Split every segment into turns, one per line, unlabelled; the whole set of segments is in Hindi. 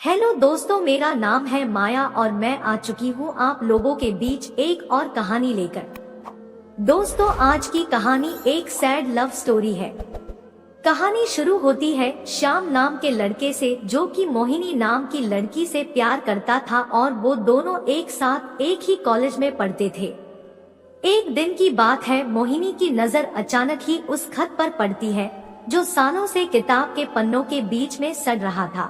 हेलो दोस्तों, मेरा नाम है माया और मैं आ चुकी हूँ आप लोगों के बीच एक और कहानी लेकर। दोस्तों, आज की कहानी एक सैड लव स्टोरी है। कहानी शुरू होती है श्याम नाम के लड़के से, जो कि मोहिनी नाम की लड़की से प्यार करता था और वो दोनों एक साथ एक ही कॉलेज में पढ़ते थे। एक दिन की बात है, मोहिनी की नजर अचानक ही उस खत पर पड़ती है जो सालों से किताब के पन्नों के बीच में सड़ रहा था।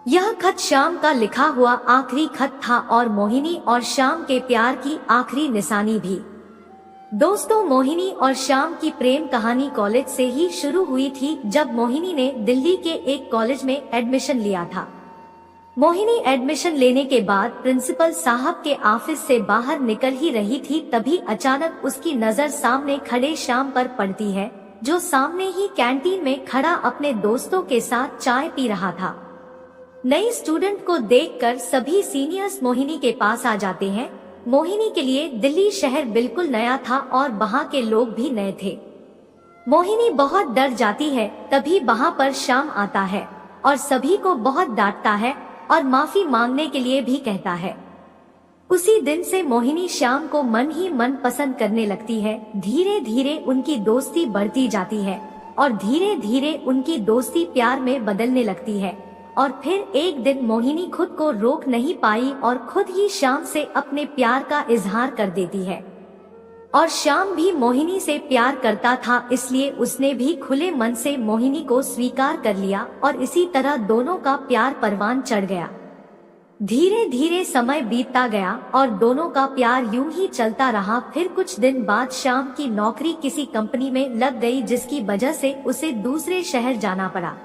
यह खत श्याम का लिखा हुआ आखिरी खत था और मोहिनी और श्याम के प्यार की आखिरी निशानी भी। दोस्तों, मोहिनी और श्याम की प्रेम कहानी कॉलेज से ही शुरू हुई थी, जब मोहिनी ने दिल्ली के एक कॉलेज में एडमिशन लिया था। मोहिनी एडमिशन लेने के बाद प्रिंसिपल साहब के ऑफिस से बाहर निकल ही रही थी, तभी अचानक उसकी नजर सामने खड़े श्याम पर पड़ती है, जो सामने ही कैंटीन में खड़ा अपने दोस्तों के साथ चाय पी रहा था। नई स्टूडेंट को देखकर सभी सीनियर्स मोहिनी के पास आ जाते हैं। मोहिनी के लिए दिल्ली शहर बिल्कुल नया था और वहाँ के लोग भी नए थे। मोहिनी बहुत डर जाती है, तभी वहाँ पर श्याम आता है और सभी को बहुत डांटता है और माफी मांगने के लिए भी कहता है। उसी दिन से मोहिनी श्याम को मन ही मन पसंद करने लगती है। धीरे धीरे उनकी दोस्ती बढ़ती जाती है और धीरे धीरे उनकी दोस्ती प्यार में बदलने लगती है। और फिर एक दिन मोहिनी खुद को रोक नहीं पाई और खुद ही श्याम से अपने प्यार का इजहार कर देती है। और श्याम भी मोहिनी से प्यार करता था, इसलिए उसने भी खुले मन से मोहिनी को स्वीकार कर लिया और इसी तरह दोनों का प्यार परवान चढ़ गया। धीरे धीरे समय बीतता गया और दोनों का प्यार यूं ही चलता रहा। फिर कुछ दिन बाद श्याम की नौकरी किसी कंपनी में लग गई, जिसकी वजह से उसे दूसरे शहर जाना पड़ा।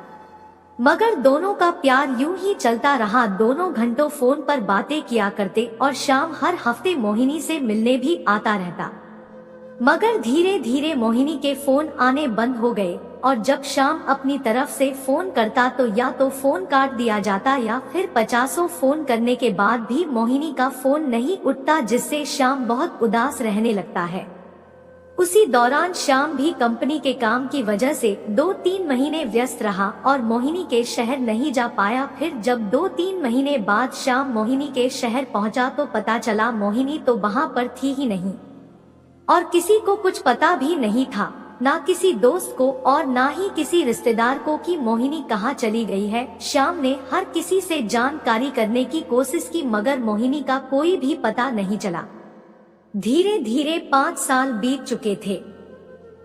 मगर दोनों का प्यार यूं ही चलता रहा। दोनों घंटों फोन पर बातें किया करते और श्याम हर हफ्ते मोहिनी से मिलने भी आता रहता। मगर धीरे धीरे मोहिनी के फोन आने बंद हो गए और जब श्याम अपनी तरफ से फोन करता तो या तो फोन काट दिया जाता या फिर 50 फोन करने के बाद भी मोहिनी का फोन नहीं उठता, जिससे श्याम बहुत उदास रहने लगता है। उसी दौरान श्याम भी कंपनी के काम की वजह से 2-3 महीने व्यस्त रहा और मोहिनी के शहर नहीं जा पाया। फिर जब 2-3 महीने बाद श्याम मोहिनी के शहर पहुंचा तो पता चला मोहिनी तो वहां पर थी ही नहीं और किसी को कुछ पता भी नहीं था, ना किसी दोस्त को और ना ही किसी रिश्तेदार को कि मोहिनी कहाँ चली गई है। श्याम ने हर किसी से जानकारी करने की कोशिश की, मगर मोहिनी का कोई भी पता नहीं चला। धीरे धीरे 5 साल बीत चुके थे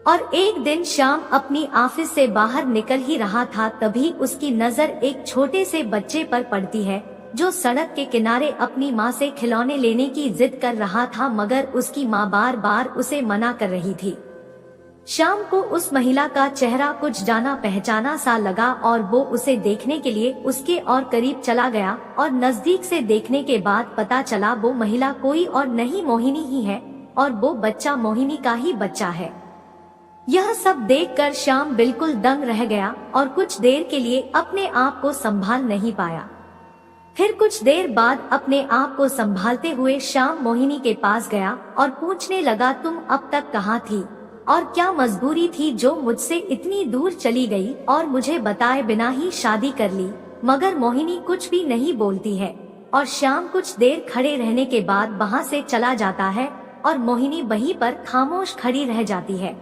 और एक दिन श्याम अपनी ऑफिस से बाहर निकल ही रहा था, तभी उसकी नजर एक छोटे से बच्चे पर पड़ती है, जो सड़क के किनारे अपनी माँ से खिलौने लेने की जिद कर रहा था, मगर उसकी माँ बार बार उसे मना कर रही थी। श्याम को उस महिला का चेहरा कुछ जाना पहचाना सा लगा और वो उसे देखने के लिए उसके और करीब चला गया और नजदीक से देखने के बाद पता चला वो महिला कोई और नहीं मोहिनी ही है और वो बच्चा मोहिनी का ही बच्चा है। यह सब देखकर श्याम बिल्कुल दंग रह गया और कुछ देर के लिए अपने आप को संभाल नहीं पाया। फिर कुछ देर बाद अपने आप को संभालते हुए श्याम मोहिनी के पास गया और पूछने लगा, तुम अब तक कहाँ थी और क्या मजबूरी थी जो मुझसे इतनी दूर चली गई और मुझे बताए बिना ही शादी कर ली। मगर मोहिनी कुछ भी नहीं बोलती है और श्याम कुछ देर खड़े रहने के बाद वहाँ से चला जाता है और मोहिनी वहीं पर खामोश खड़ी रह जाती है।